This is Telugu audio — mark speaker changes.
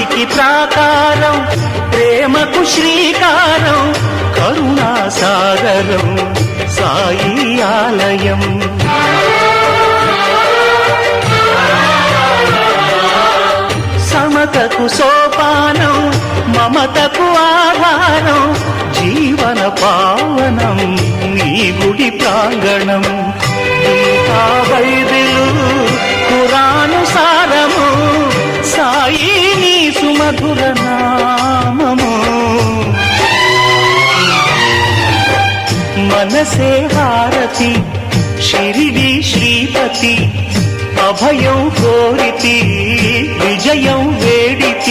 Speaker 1: శాంతికి ప్రాకారం, ప్రేమకు శ్రీకారం, కరుణా సాగరం సాయి ఆలయం. సమతకు సోపానం, మమతకు ఆధారం, జీవన పావనం నీ గుడి ప్రాంగణం. గీతా బైబిలు ఖురాను సారము, సాయి నీ సుమధుర నామము. మనసే హారతి షిరిడి శ్రీపతి, అభయం కోరితి విజయం వేడితి,